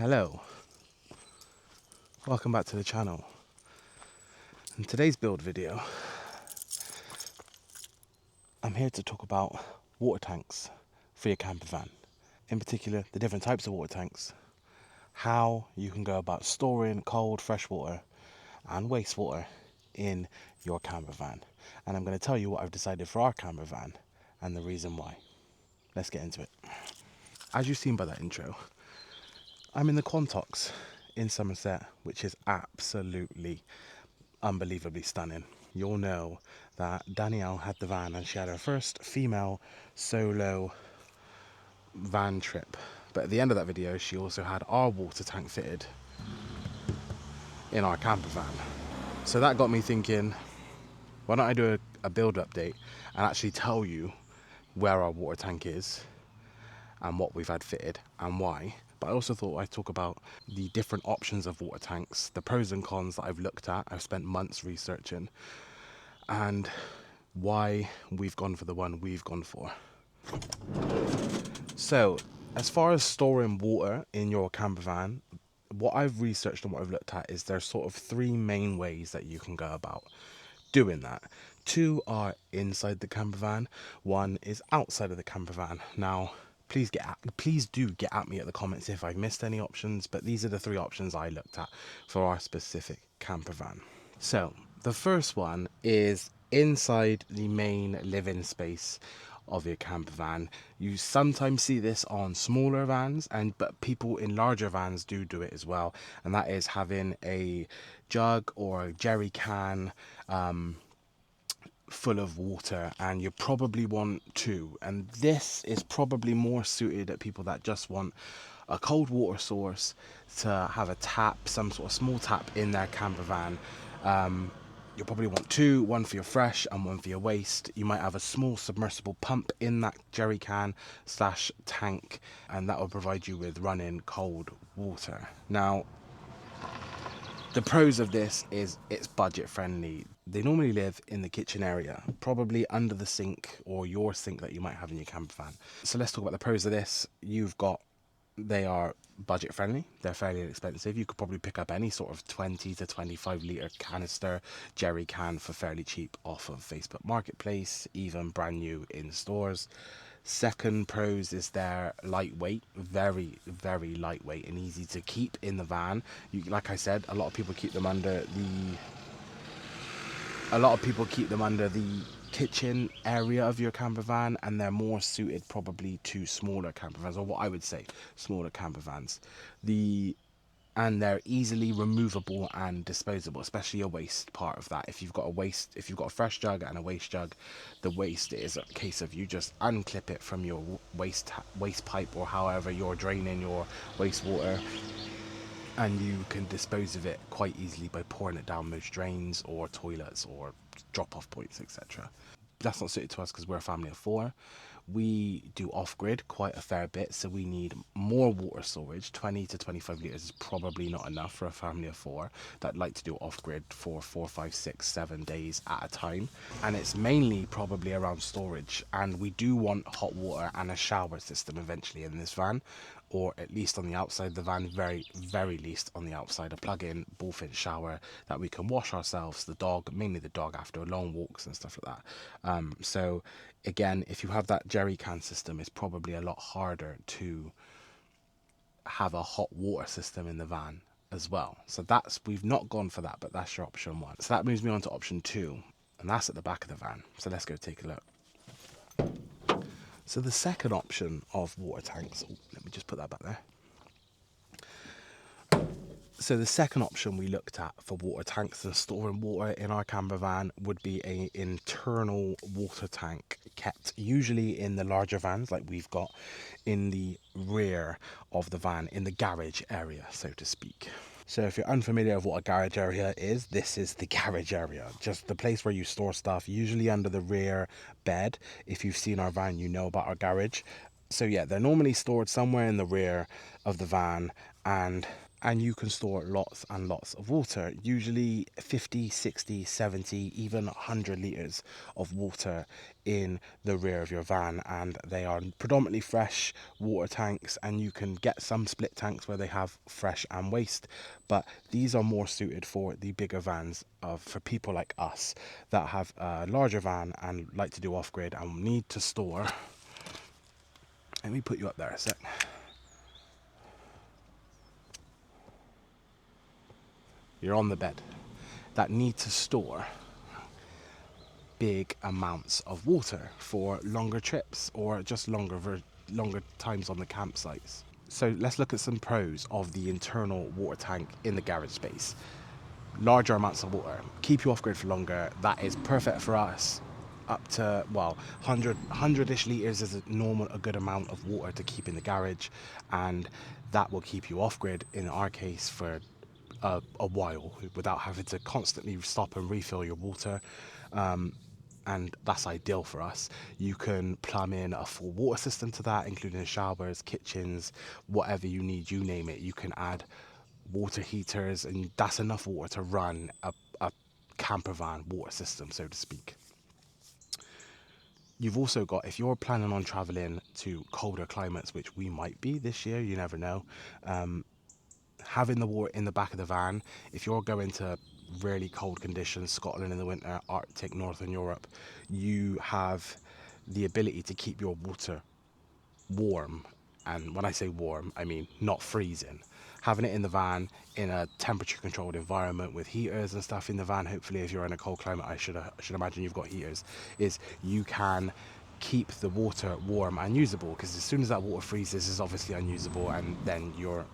Hello, welcome back to the channel. In today's build video, I'm here to talk about water tanks for your camper van. In particular, the different types of water tanks, how you can go about storing cold, fresh water and wastewater in your camper van. And I'm going to tell you what I've decided for our camper van and the reason why. Let's get into it. As you've seen by that intro, I'm in the Quantox in Somerset, which is absolutely unbelievably stunning. You'll know that Danielle had the van and she had her first female solo van trip. But at the end of that video, she also had our water tank fitted in our camper van. So that got me thinking, why don't I do a build update and actually tell you where our water tank is and what we've had fitted and why. But I also thought I'd talk about the different options of water tanks, the pros and cons that I've looked at, I've spent months researching, and why we've gone for the one we've gone for. So, as far as storing water in your camper van, what I've researched and what I've looked at is there's sort of three main ways that you can go about doing that. Two are inside the camper van, one is outside of the camper van. Now, please do get at me at the comments if I've missed any options, but these are the three options I looked at for our specific camper van. So, the first one is inside the main living space of your camper van. You sometimes see this on smaller vans, but people in larger vans do it as well, and that is having a jug or a jerry can full of water, and you probably want two, and this is probably more suited at people that just want a cold water source to have a tap, some sort of small tap in their camper van. You'll probably want two, one for your fresh and one for your waste. You might have a small submersible pump in that jerry can / tank, and that will provide you with running cold water. Now, the pros of this is it's budget friendly. They normally live in the kitchen area, probably under the sink or your sink that you might have in your camper van. So let's talk about the pros of this. They are budget friendly, they're fairly inexpensive. You could probably pick up any sort of 20 to 25 litre canister jerry can for fairly cheap off of Facebook Marketplace, even brand new in stores. Second pros is they're lightweight, very, very lightweight and easy to keep in the van. Like I said, a lot of people keep them under the kitchen area of your camper van, and they're more suited probably to smaller camper vans, or what I would say smaller camper vans. And they're easily removable and disposable, especially a waste part of that. If you've got a fresh jug and a waste jug, the waste is a case of you just unclip it from your waste pipe or however you're draining your wastewater, and you can dispose of it quite easily by pouring it down those drains or toilets or drop-off points, etc. That's not suited to us because we're a family of four. We do off-grid quite a fair bit, so we need more water storage. 20 to 25 litres is probably not enough for a family of four that like to do off-grid for 4, 5, 6, 7 days at a time. And it's mainly probably around storage, and we do want hot water and a shower system eventually in this van, or at least on the outside of the van, very, very least on the outside, a plug-in bullfit shower that we can wash ourselves, mainly the dog after long walks and stuff like that. So again, if you have that jerry can system, it's probably a lot harder to have a hot water system in the van as well. So we've not gone for that, but that's your option one. So that moves me on to option two, and that's at the back of the van. So let's go take a look. So the second option of water tanks, let me just put that back there. So the second option we looked at for water tanks and storing water in our camper van would be an internal water tank, kept usually in the larger vans like we've got in the rear of the van, in the garage area, so to speak. So if you're unfamiliar with what a garage area is, this is the garage area, just the place where you store stuff, usually under the rear bed. If you've seen our van, you know about our garage. So yeah, they're normally stored somewhere in the rear of the van, and and you can store lots and lots of water, usually 50, 60, 70, even 100 litres of water in the rear of your van. And they are predominantly fresh water tanks, and you can get some split tanks where they have fresh and waste, but these are more suited for the bigger vans for people like us that have a larger van and like to do off-grid and need to store. Let me put you up there a sec. You're on the bed. That need to store big amounts of water for longer trips or just longer times on the campsites. So let's look at some pros of the internal water tank in the garage space. Larger amounts of water, keep you off grid for longer. That is perfect for us. Up to, well, 100-ish litres is a good amount of water to keep in the garage, and that will keep you off grid in our case for a while without having to constantly stop and refill your water. And that's ideal for us. You can plumb in a full water system to that, including showers, kitchens, whatever you need, you name it. You can add water heaters, and that's enough water to run a campervan water system, so to speak. You've also got, if you're planning on traveling to colder climates, which we might be this year, you never know, having the water in the back of the van, if you're going to really cold conditions, Scotland in the winter, Arctic, Northern Europe, you have the ability to keep your water warm. And when I say warm, I mean not freezing. Having it in the van in a temperature controlled environment with heaters and stuff in the van, hopefully if you're in a cold climate, I should imagine you've got heaters, is you can keep the water warm and usable, because as soon as that water freezes, it's obviously unusable, and then you're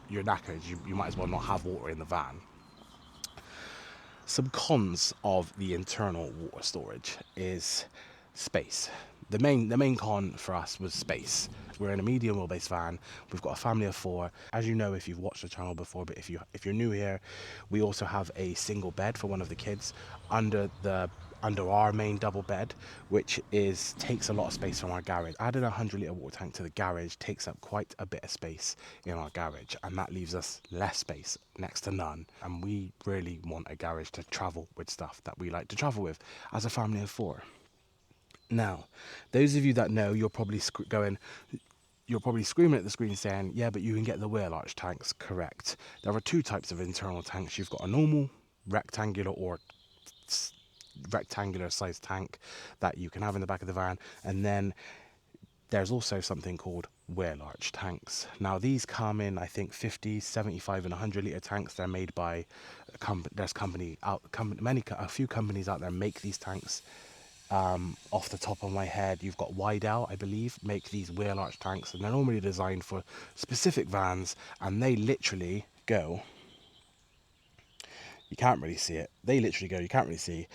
knackered. You might as well not have water in the van. Some cons of the internal water storage is space. The main con for us was space. We're in a medium wheelbase van. We've got a family of 4. As you know, if you've watched the channel before, but if you're new here, we also have a single bed for one of the kids under our main double bed, which takes a lot of space from our garage. Adding a 100-litre water tank to the garage takes up quite a bit of space in our garage, and that leaves us less space, next to none. And we really want a garage to travel with stuff that we like to travel with as a family of 4. Now, those of you that know, you're probably screaming at the screen saying, yeah, but you can get the wheel arch tanks. Correct. There are 2 types of internal tanks. You've got a normal rectangular sized tank that you can have in the back of the van, and then there's also something called wheel arch tanks. Now these come in, I think, 50, 75 and 100-litre tanks. They're made by a few companies out there make these tanks. Off the top of my head, you've got Wydell, I believe, make these wheel arch tanks, and they're normally designed for specific vans, and they literally go, you can't really see it, you can't really see,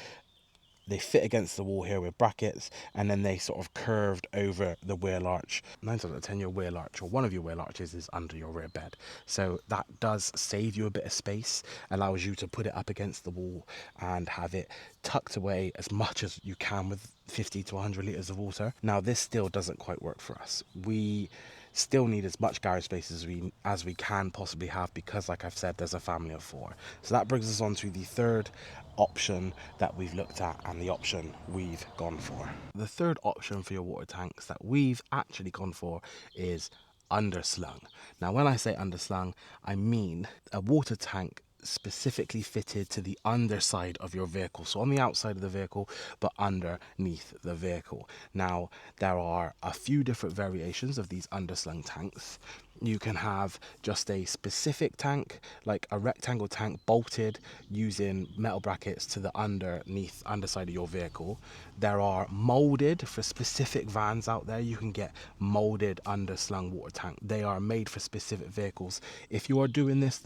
they fit against the wall here with brackets, and then they sort of curved over the wheel arch. 9 times out of 10, your wheel arch, or one of your wheel arches, is under your rear bed. So that does save you a bit of space, allows you to put it up against the wall and have it tucked away as much as you can with 50 to 100 litres of water. Now this still doesn't quite work for us. We still need as much garage space as we can possibly have, because like I've said, there's a family of 4. So that brings us on to the third option that we've looked at, and the option we've gone for. The third option for your water tanks that we've actually gone for is underslung. Now when I say underslung, I mean a water tank specifically fitted to the underside of your vehicle, so on the outside of the vehicle but underneath the vehicle. Now there are a few different variations of these underslung tanks. You can have just a specific tank, like a rectangle tank bolted using metal brackets to the underside of your vehicle. There are molded for specific vans out there. You can get molded underslung water tank. They are made for specific vehicles. If you are doing this,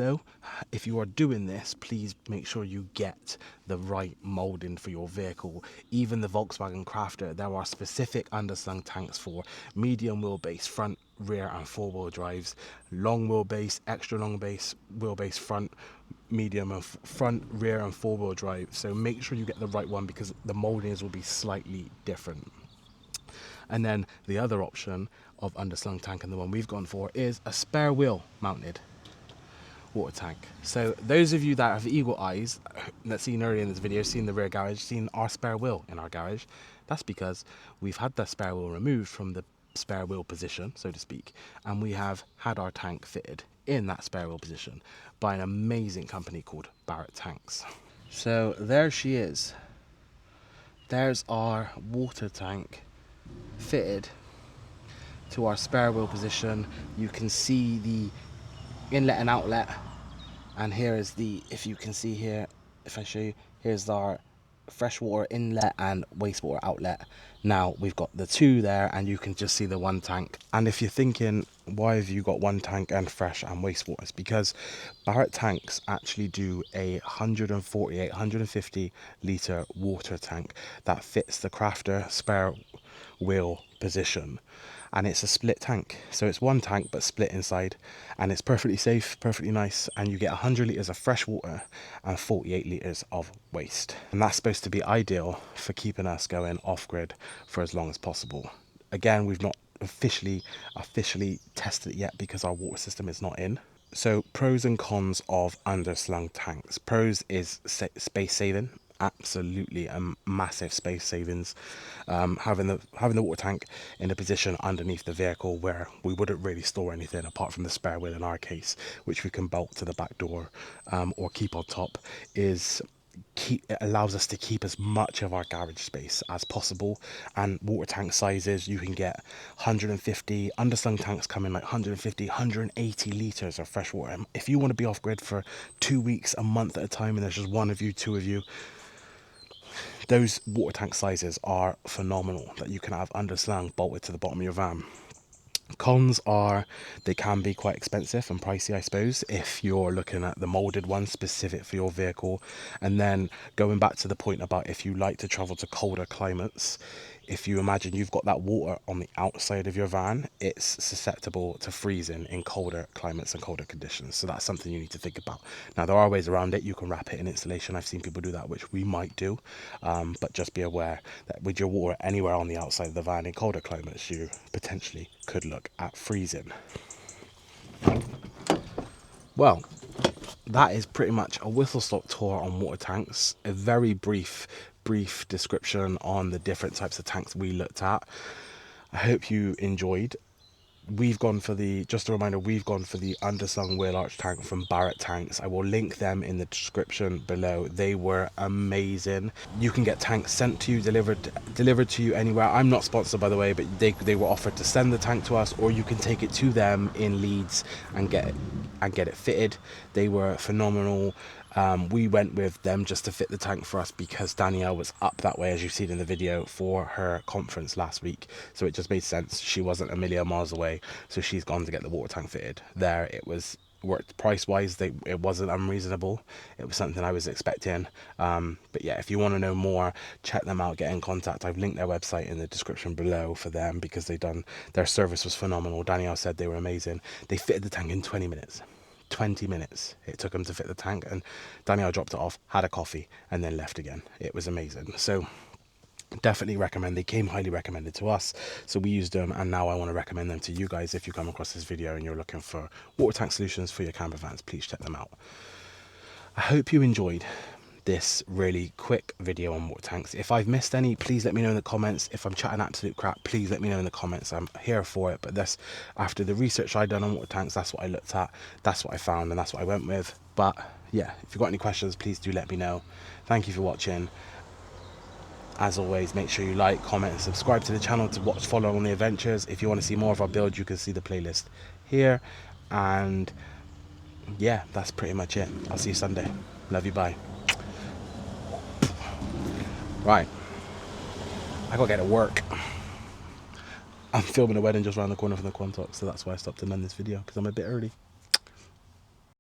please make sure you get the right molding for your vehicle. Even the Volkswagen Crafter, there are specific underslung tanks for medium wheelbase front, rear and 4-wheel drives, long wheelbase, extra long wheelbase front, medium and front, rear and 4-wheel drive. So make sure you get the right one, because the moldings will be slightly different. And then the other option of underslung tank, and the one we've gone for, is a spare wheel mounted water tank. So those of you that have eagle eyes, that seen earlier in this video, seen the rear garage, seen our spare wheel in our garage, that's because we've had the spare wheel removed from the spare wheel position, so to speak, and we have had our tank fitted in that spare wheel position by an amazing company called Barrett Tanks. So there she is. There's our water tank fitted to our spare wheel position. You can see the inlet and outlet, and here is the, if you can see here, if I show you, here's our freshwater inlet and wastewater outlet. Now we've got the two there, and you can just see the one tank. And if you're thinking, why have you got one tank and fresh and wastewater? It's because Barrett Tanks actually do a 150 litre water tank that fits the Crafter spare wheel position, and it's a split tank, so it's one tank but split inside, and it's perfectly safe, perfectly nice, and you get 100 litres of fresh water and 48 litres of waste, and that's supposed to be ideal for keeping us going off grid for as long as possible. Again, we've not officially tested it yet because our water system is not in. So pros and cons of underslung tanks. Pros is space saving. Absolutely a massive space savings. Having the water tank in a position underneath the vehicle where we wouldn't really store anything apart from the spare wheel in our case, which we can bolt to the back door or keep on top, it allows us to keep as much of our garage space as possible. And water tank sizes, you can get 150 underslung tanks come in like 150 180 liters of fresh water. If you want to be off grid for 2 weeks, a month at a time, and there's just one of you, two of you, those water tank sizes are phenomenal that you can have underslung bolted to the bottom of your van. Cons are they can be quite expensive and pricey, I suppose, if you're looking at the molded ones specific for your vehicle. And then going back to the point about if you like to travel to colder climates, if you imagine you've got that water on the outside of your van, it's susceptible to freezing in colder climates and colder conditions. So that's something you need to think about. Now, there are ways around it. You can wrap it in insulation. I've seen people do that, which we might do. But just be aware that with your water anywhere on the outside of the van in colder climates, you potentially could look at freezing. Well, that is pretty much a whistle-stop tour on water tanks. A very brief description on the different types of tanks we looked at. I hope you enjoyed. We've gone for the, just a reminder, we've gone for the underslung wheel arch tank from Barrett Tanks. I will link them in the description below. They were amazing. You can get tanks sent to you, delivered to you anywhere. I'm not sponsored, by the way, but they were offered to send the tank to us, or you can take it to them in Leeds and get it fitted. They were phenomenal. We went with them just to fit the tank for us because Danielle was up that way, as you've seen in the video, for her conference last week. So it just made sense. She wasn't a million miles away, so she's gone to get the water tank fitted. There, it worked price-wise. It wasn't unreasonable. It was something I was expecting. But yeah, if you want to know more, check them out, get in contact. I've linked their website in the description below for them because their service was phenomenal. Danielle said they were amazing. They fitted the tank in 20 minutes. 20 minutes it took them to fit the tank, and Danielle dropped it off, had a coffee, and then left again. It was amazing. So definitely recommend. They came highly recommended to us, so we used them, and now I want to recommend them to you guys. If you come across this video and you're looking for water tank solutions for your camper vans, please check them out. I hope you enjoyed this really quick video on water tanks. If I've missed any, please let me know in the comments. If I'm chatting absolute crap, please let me know in the comments. I'm here for it. But that's, after the research I'd done on water tanks, that's what I looked at, that's what I found, and that's what I went with. But yeah, if you've got any questions, please do let me know. Thank you for watching. As always, make sure you like, comment, and subscribe to the channel to follow on the adventures. If you want to see more of our builds, you can see the playlist here. And yeah, that's pretty much it. I'll see you Sunday. Love you, bye. Right, I gotta get to work. I'm filming a wedding just around the corner from the Quantox, so that's why I stopped and done this video, because I'm a bit early.